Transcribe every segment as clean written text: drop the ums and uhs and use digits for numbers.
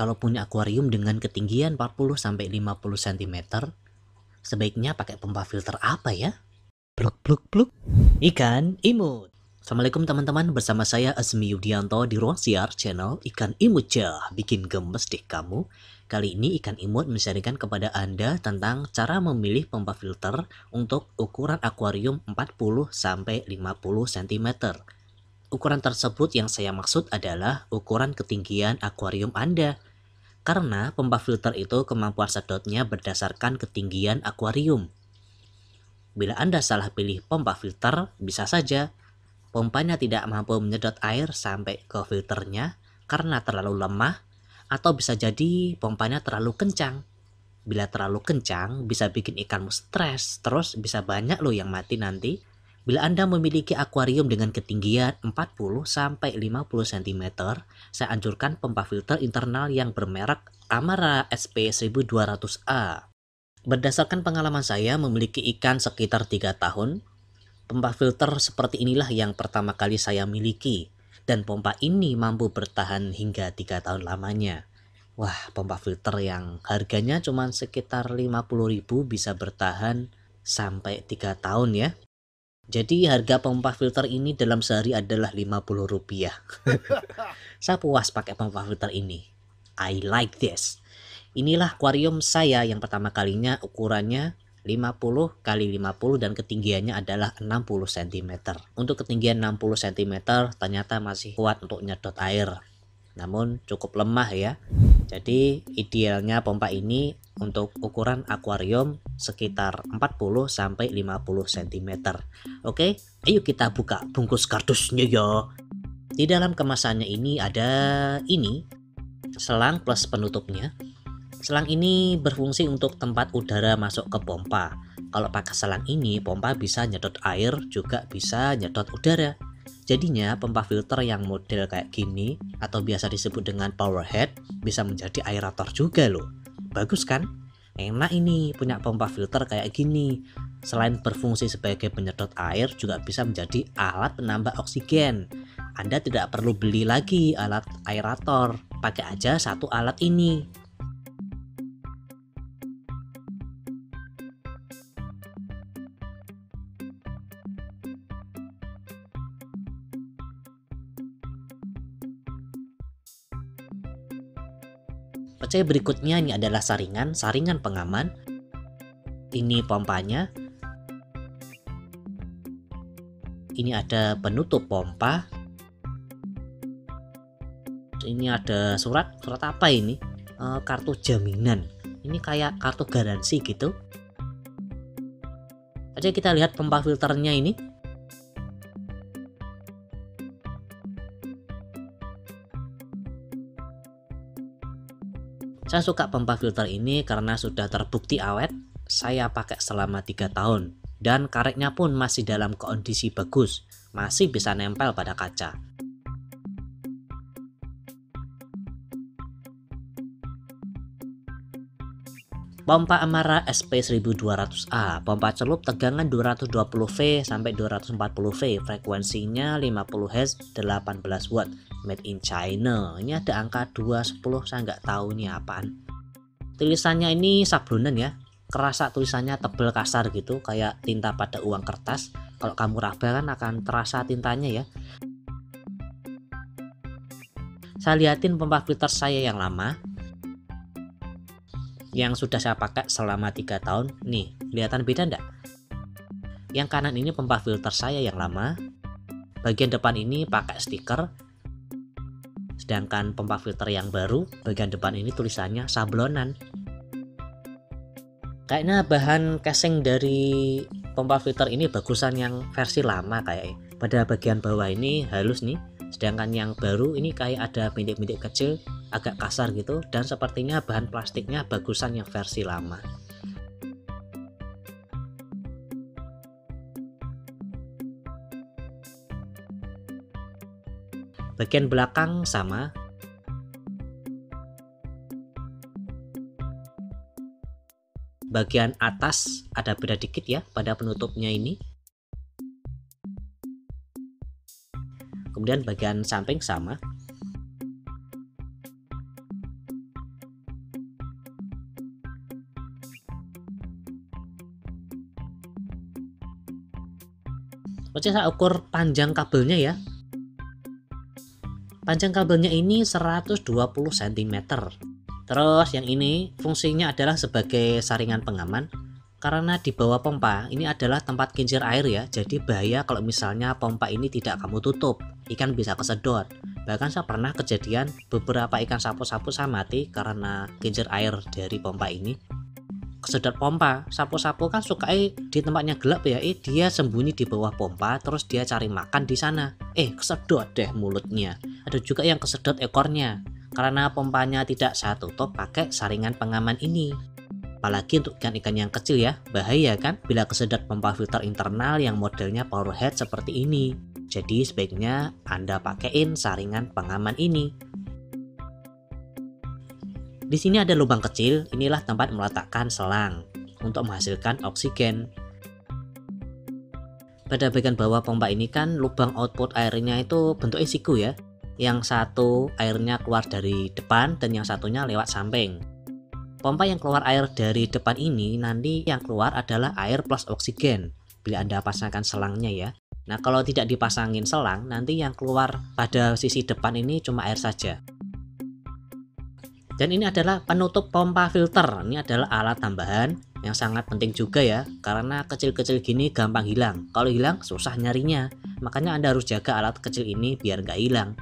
Kalau punya akuarium dengan ketinggian 40-50 cm, sebaiknya pakai pompa filter apa ya? Pluk pluk pluk. Ikan imut. Assalamualaikum teman-teman, bersama saya Azmi Yudianto di ruang siar channel Ikan Imut Cah. Bikin gemes deh kamu. Kali ini Ikan Imut menyarankan kepada Anda tentang cara memilih pompa filter untuk ukuran akuarium 40-50 cm. Ukuran tersebut yang saya maksud adalah ukuran ketinggian akuarium Anda. Karena pompa filter itu kemampuan sedotnya berdasarkan ketinggian akuarium. Bila Anda salah pilih pompa filter, bisa saja pompanya tidak mampu menyedot air sampai ke filternya karena terlalu lemah, atau bisa jadi pompanya terlalu kencang. Bila terlalu kencang, bisa bikin ikanmu stres, terus bisa banyak loh yang mati nanti. Bila Anda memiliki akuarium dengan ketinggian 40-50 cm, saya anjurkan pompa filter internal yang bermerek Amara SP1200A. Berdasarkan pengalaman saya memiliki ikan sekitar 3 tahun, pompa filter seperti inilah yang pertama kali saya miliki. Dan pompa ini mampu bertahan hingga 3 tahun lamanya. Wah, pompa filter yang harganya cuma sekitar 50.000 bisa bertahan sampai 3 tahun ya. Jadi harga pompa filter ini dalam sehari adalah Rp50. Saya puas pakai pompa filter ini. I like this. Inilah akuarium saya yang pertama kalinya, ukurannya 50 kali 50 dan ketinggiannya adalah 60 cm. Untuk ketinggian 60 cm ternyata masih kuat untuk nyedot air. Namun cukup lemah ya. Jadi idealnya pompa ini untuk ukuran akuarium sekitar 40-50 cm. Oke, ayo kita buka bungkus kardusnya ya. Di dalam kemasannya ini ada selang plus penutupnya. Selang ini berfungsi untuk tempat udara masuk ke pompa. Kalau pakai selang ini, pompa bisa nyedot air, juga bisa nyedot udara. Jadinya pompa filter yang model kayak gini atau biasa disebut dengan power head bisa menjadi aerator juga loh. Bagus kan? Enak ini punya pompa filter kayak gini. Selain berfungsi sebagai penyedot air, juga bisa menjadi alat penambah oksigen. Anda tidak perlu beli lagi alat aerator, pakai aja satu alat ini. Oke, berikutnya ini adalah saringan pengaman. Ini pompanya. Ini ada penutup pompa. Ini ada surat apa ini? Kartu jaminan. Ini kayak kartu garansi gitu. Oke, kita lihat pompa filternya ini. Saya suka pompa filter ini karena sudah terbukti awet. Saya pakai selama 3 tahun. Dan karetnya pun masih dalam kondisi bagus. Masih bisa nempel pada kaca. Pompa Amara SP1200A. Pompa celup tegangan 220V sampai 240V. Frekuensinya 50 Hz, 18 watt. Made in China. Ini ada angka 210, saya nggak tahu ini apaan. Tulisannya ini sablonan ya, kerasa tulisannya tebal kasar gitu, kayak tinta pada uang kertas. Kalau kamu raba kan akan terasa tintanya ya. Saya liatin pompa filter saya yang lama, yang sudah saya pakai selama 3 tahun. Nih, kelihatan beda enggak? Yang kanan ini pompa filter saya yang lama, bagian depan ini pakai stiker. Sedangkan pompa filter yang baru, bagian depan ini tulisannya sablonan. Kayaknya bahan casing dari pompa filter ini bagusan yang versi lama kayaknya. Pada bagian bawah ini halus nih, sedangkan yang baru ini kayak ada bintik-bintik kecil, agak kasar gitu, dan sepertinya bahan plastiknya bagusan yang versi lama. Bagian belakang sama. Bagian atas ada beda dikit ya pada penutupnya ini. Kemudian bagian samping sama. Oke, saya ukur panjang kabelnya ya. Panjang kabelnya ini 120 cm. Terus yang ini fungsinya adalah sebagai saringan pengaman. Karena di bawah pompa ini adalah tempat kincir air ya. Jadi bahaya kalau misalnya pompa ini tidak kamu tutup, ikan bisa kesedot. Bahkan saya pernah kejadian beberapa ikan sapu-sapu saya mati karena kincir air dari pompa ini. Kesedot pompa, sapu-sapu kan suka di tempatnya gelap ya, dia sembunyi di bawah pompa terus dia cari makan di sana. Kesedot deh mulutnya. Ada juga yang kesedot ekornya karena pompanya tidak saya tutup pakai saringan pengaman ini. Apalagi untuk ikan-ikan yang kecil ya, bahaya kan bila kesedot pompa filter internal yang modelnya power head seperti ini. Jadi sebaiknya Anda pakaiin saringan pengaman ini. Di sini ada lubang kecil, inilah tempat meletakkan selang untuk menghasilkan oksigen. Pada bagian bawah pompa ini kan lubang output airnya itu bentuknya siku ya. Yang satu airnya keluar dari depan dan yang satunya lewat samping. Pompa yang keluar air dari depan ini nanti yang keluar adalah air plus oksigen bila Anda pasangkan selangnya ya. Nah kalau tidak dipasangin selang nanti yang keluar pada sisi depan ini cuma air saja. Dan ini adalah penutup pompa filter. Ini adalah alat tambahan yang sangat penting juga ya, karena kecil-kecil gini gampang hilang. Kalau hilang susah nyarinya, makanya Anda harus jaga alat kecil ini biar nggak hilang.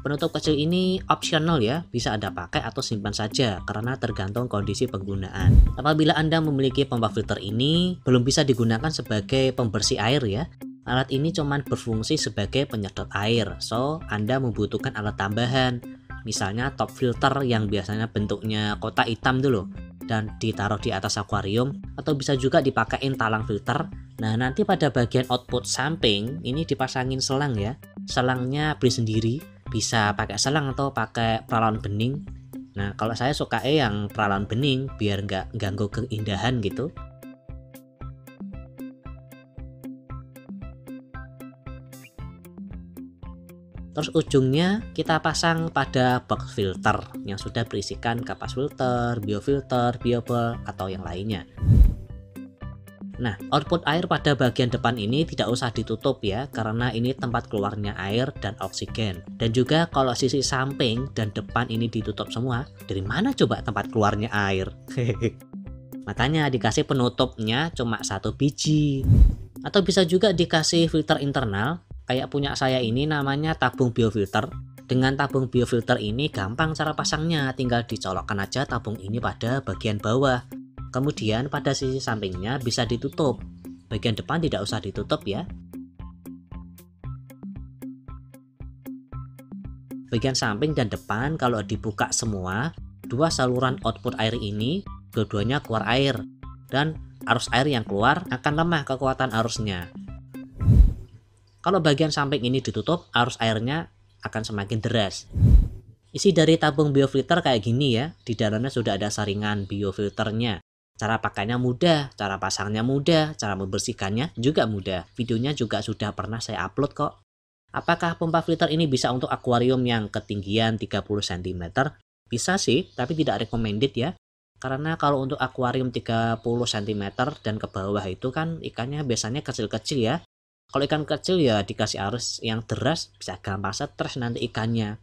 Penutup kecil ini optional ya, bisa Anda pakai atau simpan saja karena tergantung kondisi penggunaan. Apabila Anda memiliki pompa filter ini, belum bisa digunakan sebagai pembersih air ya. Alat ini cuma berfungsi sebagai penyedot air, so Anda membutuhkan alat tambahan. Misalnya top filter yang biasanya bentuknya kotak hitam dulu dan ditaruh di atas akuarium, atau bisa juga dipakein talang filter. Nah nanti pada bagian output samping ini dipasangin selang ya. Selangnya beli sendiri, bisa pakai selang atau pakai peralon bening. Nah kalau saya suka yang peralon bening biar nggak ganggu keindahan gitu. Terus ujungnya kita pasang pada box filter yang sudah berisikan kapas filter, biofilter, biobel, atau yang lainnya. Nah, output air pada bagian depan ini tidak usah ditutup ya, karena ini tempat keluarnya air dan oksigen. Dan juga kalau sisi samping dan depan ini ditutup semua, dari mana coba tempat keluarnya air? Makanya dikasih penutupnya cuma 1 biji. Atau bisa juga dikasih filter internal, kayak punya saya ini namanya tabung biofilter. Dengan tabung biofilter ini gampang cara pasangnya, tinggal dicolokkan aja tabung ini pada bagian bawah. Kemudian pada sisi sampingnya bisa ditutup. Bagian depan tidak usah ditutup ya. Bagian samping dan depan kalau dibuka semua, dua saluran output air ini dua-duanya keluar air. Dan arus air yang keluar akan lemah kekuatan arusnya. Kalau bagian samping ini ditutup, arus airnya akan semakin deras. Isi dari tabung biofilter kayak gini ya, di dalamnya sudah ada saringan biofilternya. Cara pakainya mudah, cara pasangnya mudah, cara membersihkannya juga mudah. Videonya juga sudah pernah saya upload kok. Apakah pompa filter ini bisa untuk akuarium yang ketinggian 30 cm? Bisa sih, tapi tidak recommended ya. Karena kalau untuk akuarium 30 cm dan ke bawah itu kan ikannya biasanya kecil-kecil ya. Kalau ikan kecil ya dikasih arus yang deras bisa gampang stres nanti ikannya.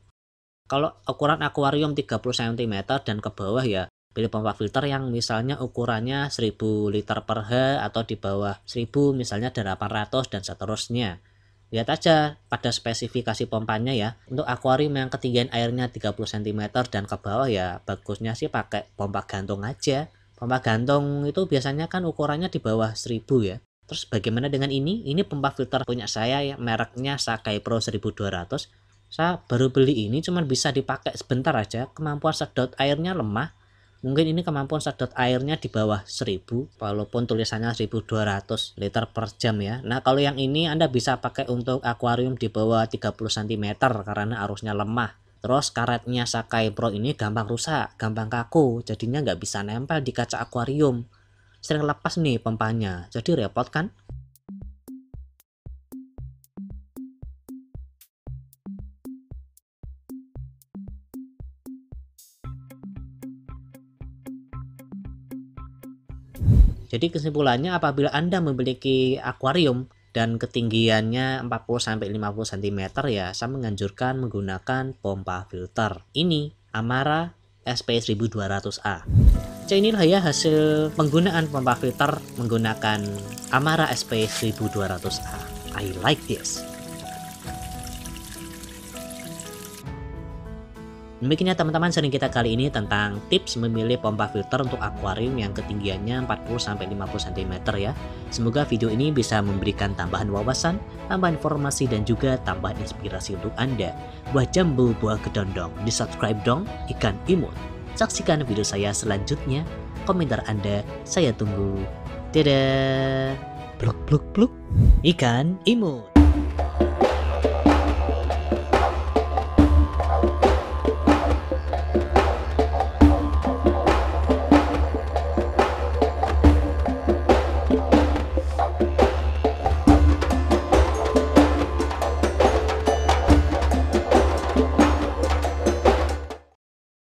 Kalau ukuran akuarium 30 cm dan ke bawah ya pilih pompa filter yang misalnya ukurannya 1000 liter per H atau di bawah 1000 misalnya 800 dan seterusnya. Lihat aja pada spesifikasi pompanya ya. Untuk akuarium yang ketinggian airnya 30 cm dan ke bawah ya bagusnya sih pakai pompa gantung aja. Pompa gantung itu biasanya kan ukurannya di bawah 1000 ya. Terus bagaimana dengan ini? Ini pompa filter punya saya ya, mereknya Sakai Pro 1200. Saya baru beli ini cuman bisa dipakai sebentar aja, kemampuan sedot airnya lemah. Mungkin ini kemampuan sedot airnya di bawah 1000, walaupun tulisannya 1200 liter per jam ya. Nah kalau yang ini Anda bisa pakai untuk akuarium di bawah 30 cm karena arusnya lemah. Terus karetnya Sakai Pro ini gampang rusak, gampang kaku, jadinya nggak bisa nempel di kaca akuarium. Sering lepas nih pompanya, jadi repot kan? Jadi kesimpulannya apabila Anda memiliki akuarium dan ketinggiannya 40-50 cm ya, saya menganjurkan menggunakan pompa filter. Ini Amara SP1200A. Inilah ya hasil penggunaan pompa filter menggunakan Amara SP1200A. I like this. Demikian teman-teman sharing kita kali ini tentang tips memilih pompa filter untuk akuarium yang ketinggiannya 40-50 cm ya. Semoga video ini bisa memberikan tambahan wawasan, tambahan informasi dan juga tambahan inspirasi untuk Anda. Buah jambu, buah kedondong, di subscribe dong ikan imut. Saksikan video saya selanjutnya. Komentar Anda saya tunggu. Dadah. Pluk pluk pluk. Ikan imut.